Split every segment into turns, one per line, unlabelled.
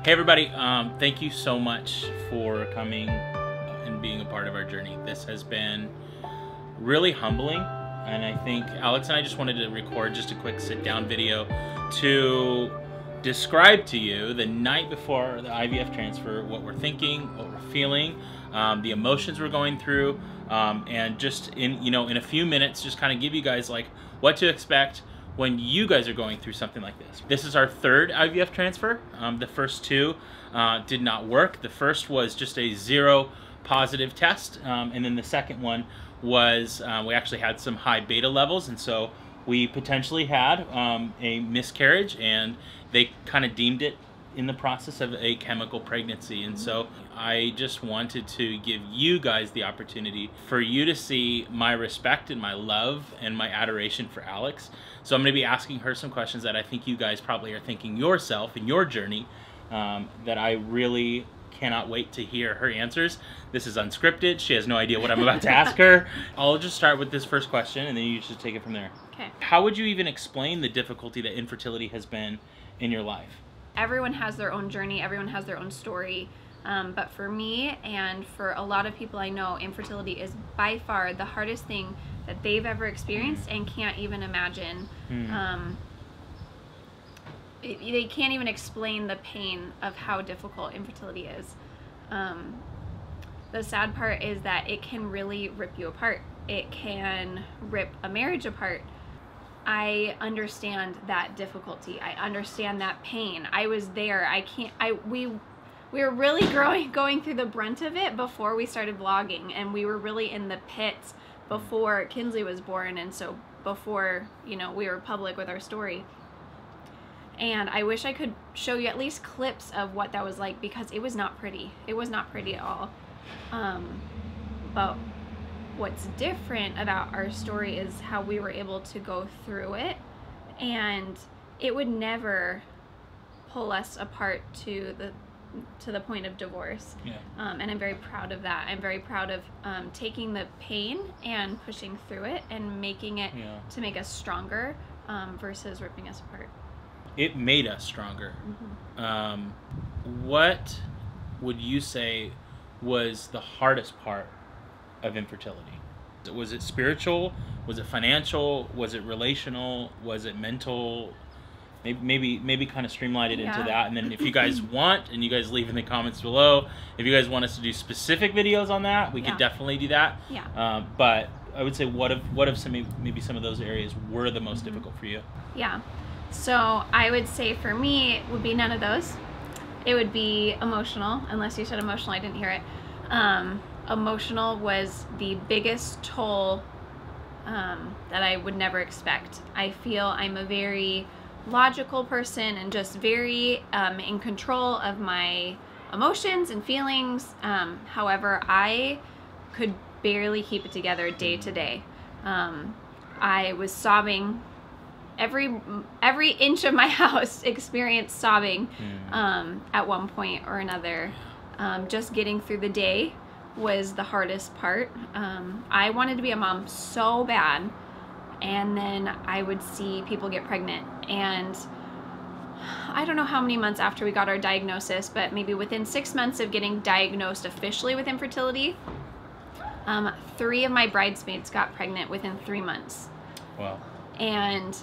Hey everybody, thank you so much for coming and being a part of our journey. This has been really humbling, and I think Alex and I just wanted to record just a quick sit-down video to describe to you the night before the IVF transfer, what we're thinking, what we're feeling, the emotions we're going through, and just in a few minutes, just kind of give you guys like what to expect when you guys are going through something like this. This is our third IVF transfer. The first two did not work. The first was just a 0 positive test, and then the second one was we actually had some high beta levels, and so we potentially had a miscarriage, and they kind of deemed it in the process of a chemical pregnancy. And so I just wanted to give you guys the opportunity for you to see my respect and my love and my adoration for Alex. So I'm going to be asking her some questions that I think you guys probably are thinking yourself in your journey, that I really cannot wait to hear her answers. This is unscripted. She has no idea what I'm about to ask her. I'll just start with this first question, and then you just take it from there.
Okay.
How would you even explain the difficulty that infertility has been in your life?
Everyone has their own journey, everyone has their own story, but for me and for a lot of people I know, infertility is by far the hardest thing that they've ever experienced and can't even imagine. They can't even explain the pain of how difficult infertility is. The sad part is that it can really rip you apart. It can rip a marriage apart. I understand that difficulty. I understand that pain. I was there. We were really going through the brunt of it before we started vlogging, and we were really in the pits before Kinsley was born, and so before, we were public with our story. And I wish I could show you at least clips of what that was like, because it was not pretty. It was not pretty at all. But what's different about our story is how we were able to go through it, and it would never pull us apart to the point of divorce. Yeah. And I'm very proud of that. I'm very proud of taking the pain and pushing through it and making it to make us stronger, versus ripping us apart.
It made us stronger. What would you say was the hardest part of infertility? Was it spiritual? Was it financial? Was it relational? Was it mental? Maybe kind of streamline it into that. And then if you guys want, and you guys leave in the comments below, if you guys want us to do specific videos on that, we could definitely do that. But I would say, what if some of those areas were the most difficult for you?
Yeah. So I would say for me, it would be none of those. It would be emotional, unless you said emotional, I didn't hear it. Emotional was the biggest toll that I would never expect. I feel I'm a very logical person and just very in control of my emotions and feelings. However, I could barely keep it together day to day. I was sobbing. Every inch of my house experienced sobbing at one point or another. Just getting through the day was the hardest part. I wanted to be a mom so bad, and then I would see people get pregnant, and I don't know how many months after we got our diagnosis, but maybe within 6 months of getting diagnosed officially with infertility, 3 of my bridesmaids got pregnant within 3 months.
Wow. And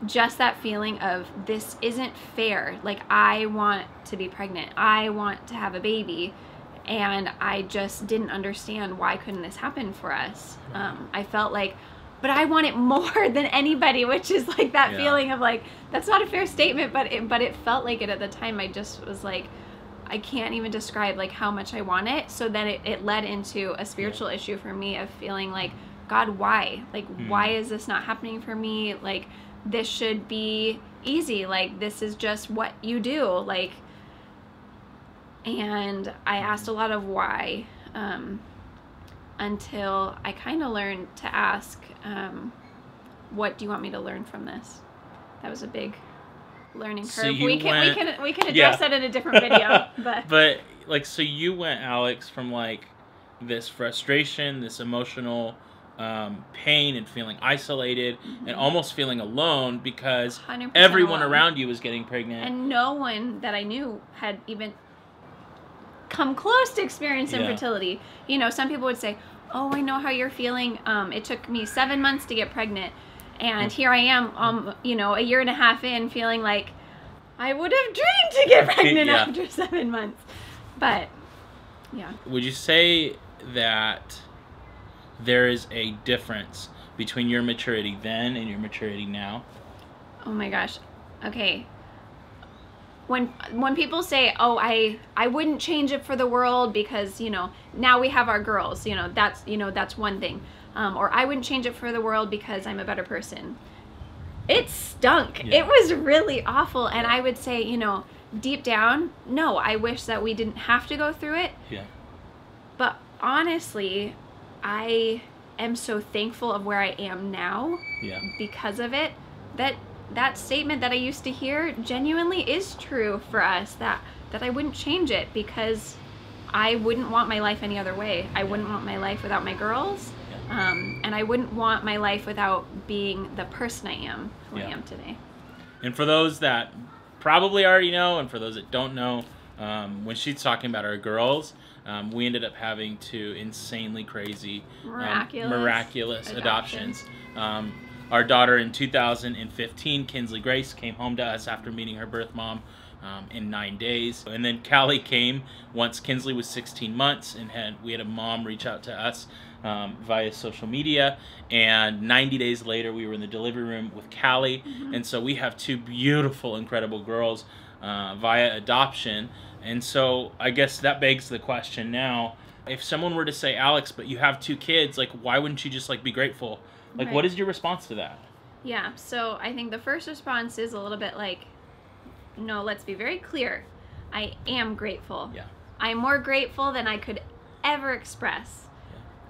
just that feeling of, this isn't fair. Like, I want to be pregnant. I want to have a baby. And I just didn't understand, why couldn't this happen for us? I felt like, but I want it more than anybody, which is like that feeling of like, that's not a fair statement, but it felt like it at the time. I just was like, I can't even describe like how much I want it. So then it led into a spiritual issue for me of feeling like, God, why? Like, why is this not happening for me? Like, this should be easy. Like, this is just what you do. Like, and I asked a lot of why, until I kind of learned to ask, what do you want me to learn from this? That was a big learning curve.
So
we can address that in a different video.
But like, so you went, Alex, from like this frustration, this emotional pain and feeling isolated and almost feeling alone because
100%
everyone
alone.
around you was getting pregnant.
And no one that I knew had even come close to experience infertility. You know, some people would say, oh, I know how you're feeling. It took me 7 months to get pregnant. And here I am, you know, a year and a half in, feeling like I would have dreamed to get pregnant after 7 months. But, yeah.
Would you say that there is a difference between your maturity then and your maturity now?
Oh my gosh. Okay. When people say, oh, I wouldn't change it for the world because, you know, now we have our girls, you know, that's one thing. Or I wouldn't change it for the world because I'm a better person. It stunk. It was really awful. And I would say, you know, deep down, no, I wish that we didn't have to go through it.
Yeah.
But honestly, I am so thankful of where I am now because of it, that statement that I used to hear genuinely is true for us, that I wouldn't change it because I wouldn't want my life any other way. I wouldn't want my life without my girls, and I wouldn't want my life without being the person I am, who I am today.
And for those that probably already know, and for those that don't know, when she's talking about our girls, we ended up having 2 insanely crazy, miraculous adoptions. Our daughter in 2015, Kinsley Grace, came home to us after meeting her birth mom in 9 days. And then Callie came once Kinsley was 16 months, and we had a mom reach out to us via social media. And 90 days later, we were in the delivery room with Callie. And so we have 2 beautiful, incredible girls via adoption. And so I guess that begs the question now, if someone were to say, Alex, but you have 2 kids, like, why wouldn't you just, like, be grateful? Like, what is your response to that?
Yeah, so I think the first response is a little bit like, no, let's be very clear. I am grateful.
Yeah.
I'm more grateful than I could ever express.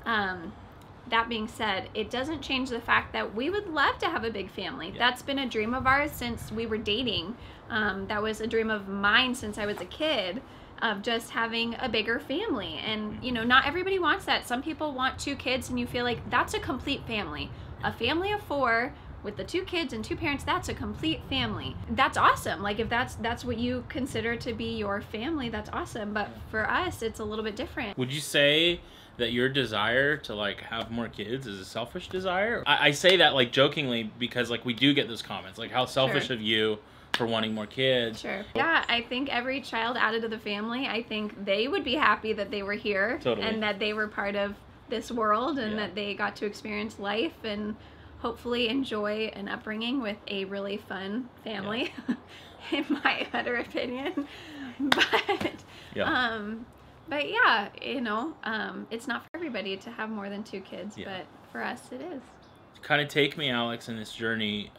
That being said, it doesn't change the fact that we would love to have a big family. That's been a dream of ours since we were dating. That was a dream of mine since I was a kid, of just having a bigger family. And, you know, not everybody wants that. Some people want 2 kids and you feel like that's a complete family. A family of 4 with the 2 kids and 2 parents, that's a complete family. That's awesome. Like, if that's what you consider to be your family, that's awesome. But for us, it's a little bit different.
Would you say that your desire to, like, have more kids is a selfish desire? I say that, like, jokingly because, like, we do get those comments, like, how selfish of you for wanting more kids.
Sure. Yeah, I think every child added to the family, I think they would be happy that they were here and that they were part of this world and that they got to experience life and hopefully enjoy an upbringing with a really fun family, in my better opinion. But yeah, you know, it's not for everybody to have more than 2 kids, but for us it is.
Kind of take me, Alex, in this journey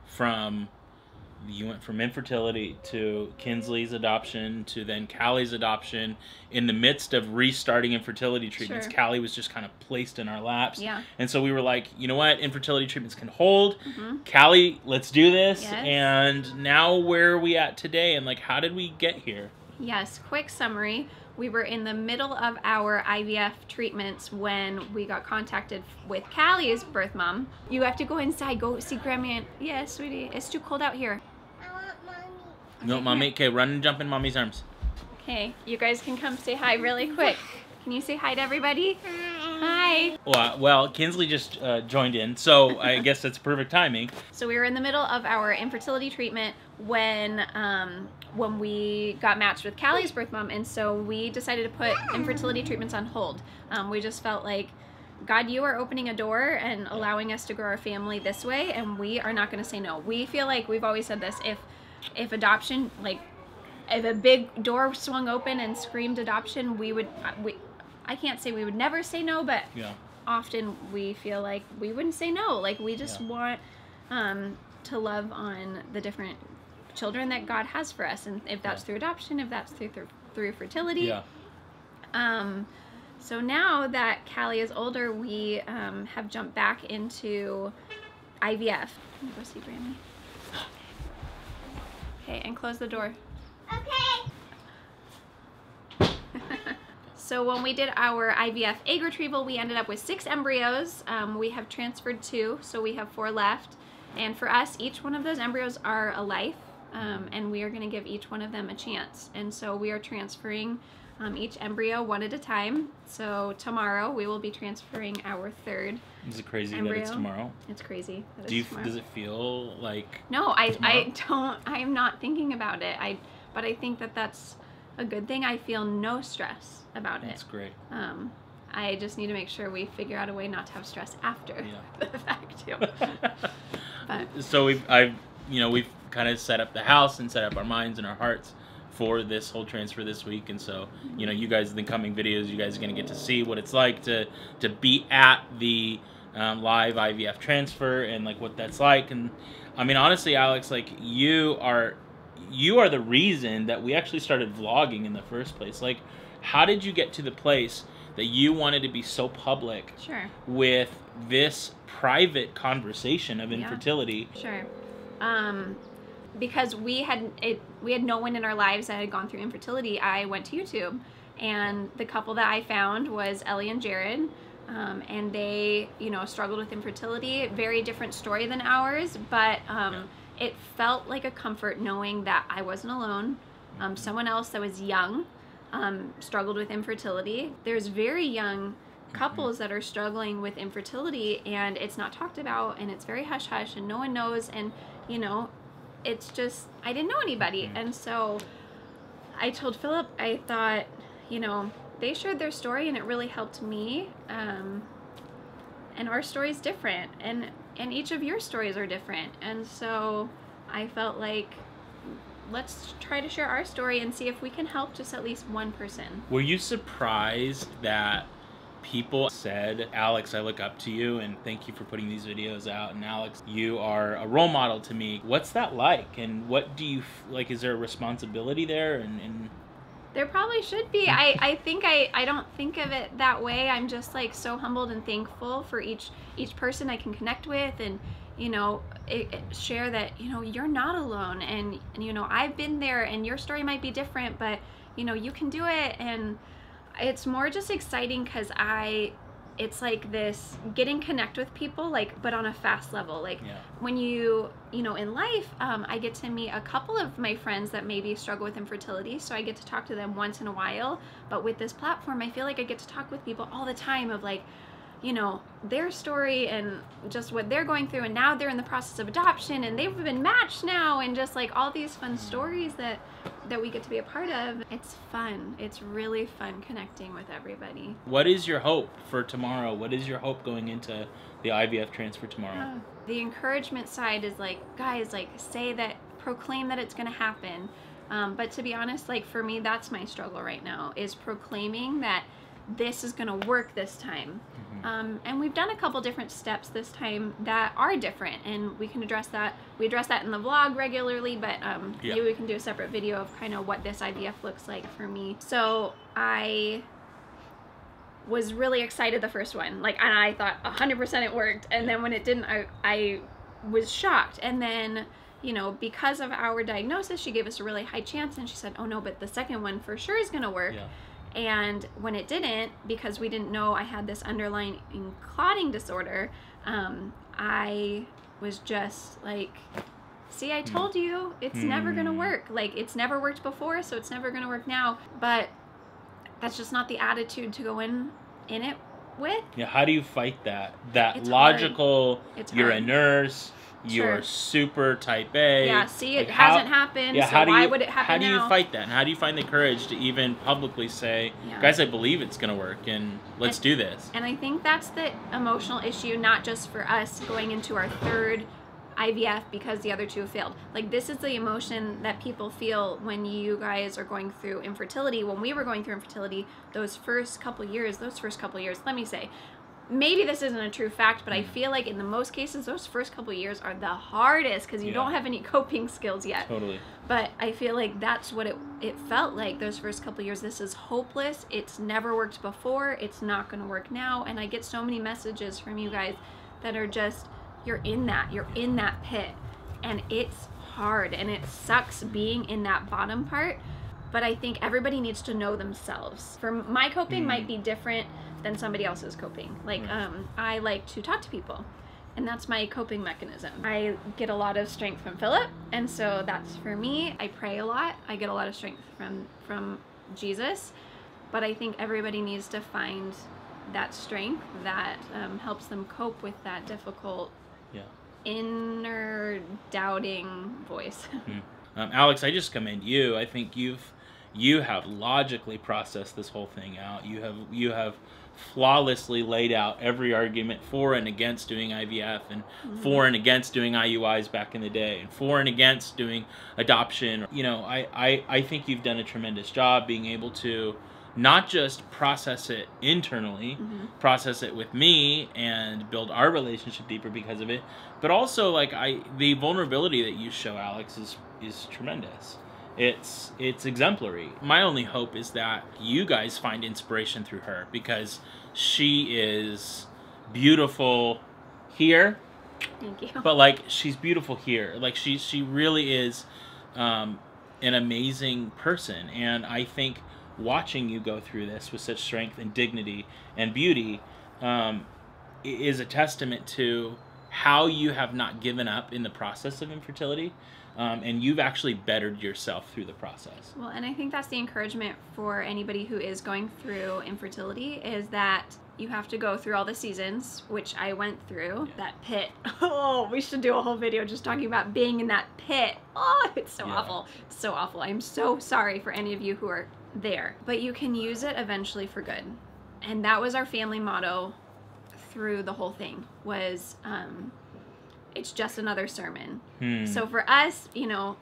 from, you went from infertility to Kinsley's adoption to then Callie's adoption. In the midst of restarting infertility treatments, Callie was just kind of placed in our laps. And so we were like, you know what? Infertility treatments can hold. Callie, let's do this. And now where are we at today? And, like, how did we get here?
Yes, quick summary. We were in the middle of our IVF treatments when we got contacted with Callie's birth mom. You have to go inside, go see Grandma. Yes, sweetie, it's too cold out here.
I want mommy.
No, mommy. Okay, run and jump in mommy's arms.
Okay, you guys can come say hi really quick. Can you say hi to everybody? Hi.
Well, Kinsley just joined in, so I guess that's perfect timing.
So we were in the middle of our infertility treatment when we got matched with Callie's birth mom, and so we decided to put infertility treatments on hold. We just felt like, God, you are opening a door and allowing us to grow our family this way, and we are not going to say no. We feel like, we've always said this, if adoption, like, if a big door swung open and screamed adoption, I can't say we would never say no, but often we feel like we wouldn't say no. Like, we just want to love on the different children that God has for us, and if that's through adoption, if that's through fertility. So now that Callie is older, we have jumped back into IVF. Go see Grammy. Okay, and close the door.
Okay.
So when we did our IVF egg retrieval, we ended up with 6 embryos. We have transferred 2, so we have 4 left. And for us, each one of those embryos are a life, and we are going to give each one of them a chance. And so we are transferring each embryo one at a time. So tomorrow we will be transferring our 3rd.
Is it crazy
embryo.
that it's tomorrow?
It's crazy.
Does it feel like?
No, I don't. I'm not thinking about it. But I think that that's a good thing. I feel no stress about it.
That's great.
I just need to make sure we figure out a way not to have stress after the fact too. But.
So we've kind of set up the house and set up our minds and our hearts for this whole transfer this week, and so you guys in the coming videos, you guys are going to get to see what it's like to be at the live IVF transfer and like what that's like. And I mean, honestly, Alex, like you are the reason that we actually started vlogging in the first place. Like, how did you get to the place that you wanted to be so public with this private conversation of infertility?
Sure. Because we had no one in our lives that had gone through infertility, I went to YouTube, and the couple that I found was Ellie and Jared, and they, struggled with infertility. Very different story than ours, but it felt like a comfort knowing that I wasn't alone. Someone else that was young struggled with infertility. There's very young couples that are struggling with infertility, and it's not talked about, and it's very hush-hush, and no one knows, and it's just, I didn't know anybody. And so I told Philip, I thought, they shared their story and it really helped me. And our story's different, and each of your stories are different. And so I felt like, let's try to share our story and see if we can help just at least one person.
Were you surprised that people said, Alex, I look up to you and thank you for putting these videos out, and Alex, you are a role model to me? What's that like, and what do you like? Is there a responsibility there? And
there probably should be. I think I don't think of it that way. I'm just like so humbled and thankful for each person I can connect with, and share that you're not alone, and I've been there, and your story might be different, but you can do it. And it's more just exciting because it's like this getting connect with people, like, but on a fast level. Like when in life, I get to meet a couple of my friends that maybe struggle with infertility, so I get to talk to them once in a while. But with this platform, I feel like I get to talk with people all the time of like, their story and just what they're going through, and now they're in the process of adoption, and they've been matched now, and just like all these fun stories that we get to be a part of. It's fun. It's really fun connecting with everybody.
What is your hope for tomorrow? What is your hope going into the IVF transfer tomorrow?
The encouragement side is like, guys, like, say that, proclaim that it's going to happen. But to be honest, like for me, that's my struggle right now, is proclaiming that this is going to work this time. And we've done a couple different steps this time that are different, and we can address that. We address that in the vlog regularly, but maybe we can do a separate video of kind of what this IVF looks like for me. So I was really excited the first one, like, and I thought 100% it worked, and then when it didn't, I was shocked. And then because of our diagnosis, she gave us a really high chance, and she said, oh no, but the second one for sure is gonna work. And when it didn't, because we didn't know I had this underlying clotting disorder, I was just like, see, I told you, it's never gonna work. Like, it's never worked before, so it's never gonna work now. But that's just not the attitude to go in it with.
Yeah, how do you fight that? That
it's
logical, you're
hard.
A nurse, you're super type A.
Yeah, see, it hasn't happened, so why would it happen now?
How do you fight that? And how do you find the courage to even publicly say, guys, I believe it's going to work, and let's do this? And
I think that's the emotional issue, not just for us going into our 3rd IVF because the other 2 failed. Like, this is the emotion that people feel when you guys are going through infertility. When we were going through infertility, those first couple years, let me say, maybe this isn't a true fact, but I feel like in the most cases, those first couple of years are the hardest because you don't have any coping skills yet.
Totally.
But I feel like that's what it felt like those first couple of years. This is hopeless. It's never worked before. It's not going to work now. And I get so many messages from you guys that are just, you're in that pit, and it's hard, and it sucks being in that bottom part. but I think everybody needs to know themselves. For my coping might be different than somebody else's coping. Like, I like to talk to people, and that's my coping mechanism. I get a lot of strength from Philip, and so that's for me. I pray a lot. I get a lot of strength from Jesus, but I think everybody needs to find that strength that helps them cope with that difficult inner doubting voice.
Alex, I just commend you. I think you have logically processed this whole thing out. You have flawlessly laid out every argument for and against doing IVF, and for and against doing IUIs back in the day, and for and against doing adoption. You know, I think you've done a tremendous job being able to not just process it internally, process it with me, and build our relationship deeper because of it, but also like the vulnerability that you show, Alex, is tremendous. It's exemplary. My only hope is that you guys find inspiration through her, because she is beautiful here.
Thank you.
But like, she's beautiful here. Like, she really is an amazing person, and I think watching you go through this with such strength and dignity and beauty is a testament to how you have not given up in the process of infertility, and you've actually bettered yourself through the process.
Well, and I think that's the encouragement for anybody who is going through infertility, is that you have to go through all the seasons, which I went through. That pit. Oh, we should do a whole video just talking about being in that pit. Oh, it's so awful. It's so awful. I'm so sorry for any of you who are there. But you can use it eventually for good. And that was our family motto through the whole thing, was it's just another sermon. So for us, you know,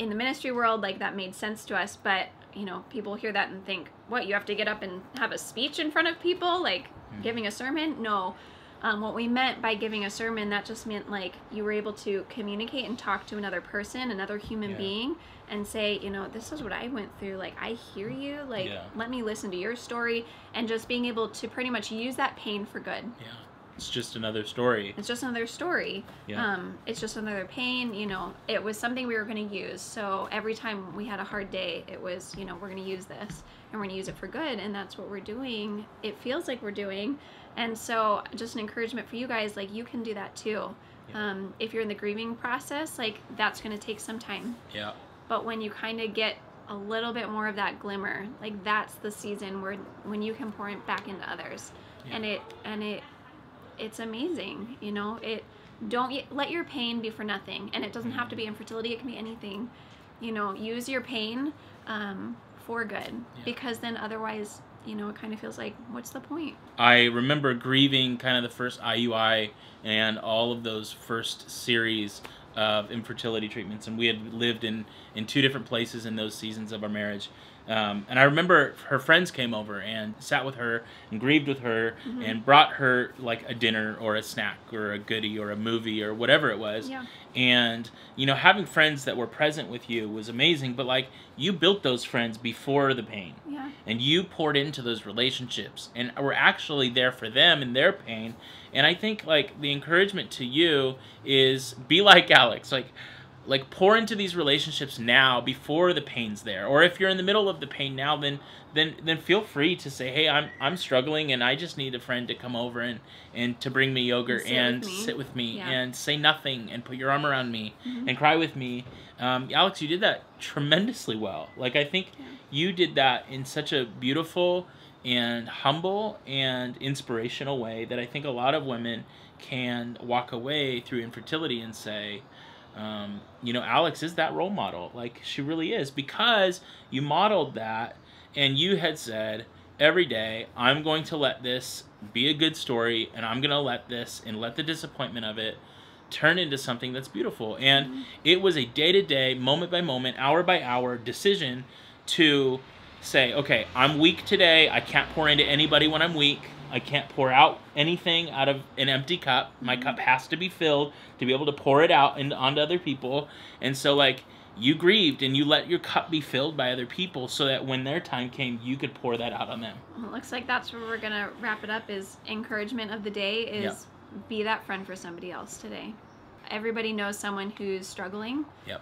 in the ministry world, like, that made sense to us, but you know, people hear that and think, what, you have to get up and have a speech in front of people, like giving a sermon? No. What we meant by giving a sermon, that just meant like you were able to communicate and talk to another person, another human being, and say, you know, this is what I went through. Like, I hear you. Like, let me listen to your story, and just being able to pretty much use that pain for good.
It's just another story.
It's just another story. It's just another pain. You know, it was something we were going to use. So every time we had a hard day, it was, you know, we're going to use this, and we're going to use it for good. And that's what we're doing. It feels like we're doing. And so just an encouragement for you guys, like, you can do that too. If you're in the grieving process, like, that's going to take some time. But when you kind of get a little bit more of that glimmer, like, that's the season when you can pour it back into others. And it's amazing, you know. Don't let your pain be for nothing, and it doesn't have to be infertility. It can be anything, you know. Use your pain for good, because then otherwise, you know, it kind of feels like, what's the point?
I remember grieving kind of the first IUI and all of those first series of infertility treatments, and we had lived in 2 different places in those seasons of our marriage. And I remember her friends came over and sat with her and grieved with her and brought her like a dinner or a snack or a goodie or a movie or whatever it was. And, you know, having friends that were present with you was amazing, but like, you built those friends before the pain. And you poured into those relationships and were actually there for them in their pain. And I think like the encouragement to you is be like Alex, like pour into these relationships now before the pain's there. Or if you're in the middle of the pain now, then feel free to say, hey, I'm struggling and I just need a friend to come over and to bring me yogurt and sit with me and say nothing and put your arm around me and cry with me. Alex, you did that tremendously well. Like, I think you did that in such a beautiful and humble and inspirational way that I think a lot of women can walk away through infertility and say, you know, Alex is that role model. Like, she really is, because you modeled that, and you had said, every day, I'm going to let this be a good story, and I'm going to let this, and let the disappointment of it turn into something that's beautiful. And it was a day-to-day, moment-by-moment, hour-by-hour decision to say, okay, I'm weak today. I can't pour into anybody when I'm weak. I can't pour out anything out of an empty cup. My cup has to be filled to be able to pour it out onto other people. And so, like, you grieved and you let your cup be filled by other people so that when their time came, you could pour that out on them.
Well, it looks like that's where we're going to wrap it up, is encouragement of the day is be that friend for somebody else today. everybody knows someone who's struggling.
Yep.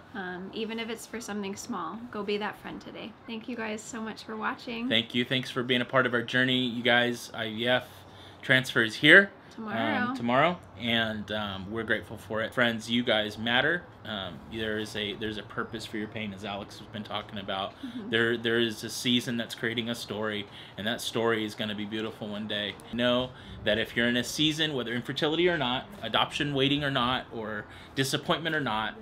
Even if it's for something small, go be that friend today. Thank you guys so much for watching.
Thank you. Thanks for being a part of our journey, you guys. IVF Transfer is here tomorrow, and we're grateful for it. Friends, you guys matter. There's a purpose for your pain, as Alex has been talking about. There is a season that's creating a story, and that story is going to be beautiful one day. Know that if you're in a season, whether infertility or not, adoption waiting or not, or disappointment or not,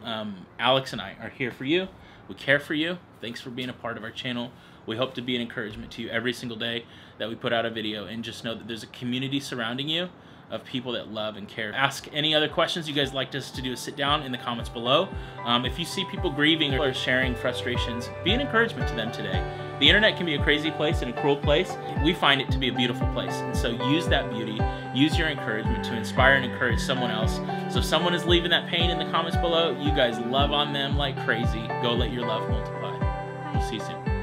Alex and I are here for you. We care for you. Thanks for being a part of our channel. We hope to be an encouragement to you every single day that we put out a video, and just know that there's a community surrounding you of people that love and care. Ask any other questions you guys like us to do a sit down in the comments below. If you see people grieving or sharing frustrations, be an encouragement to them today. The internet can be a crazy place and a cruel place. We find it to be a beautiful place. And so use that beauty, use your encouragement to inspire and encourage someone else. So if someone is leaving that pain in the comments below, you guys love on them like crazy. Go let your love multiply. We'll see you soon.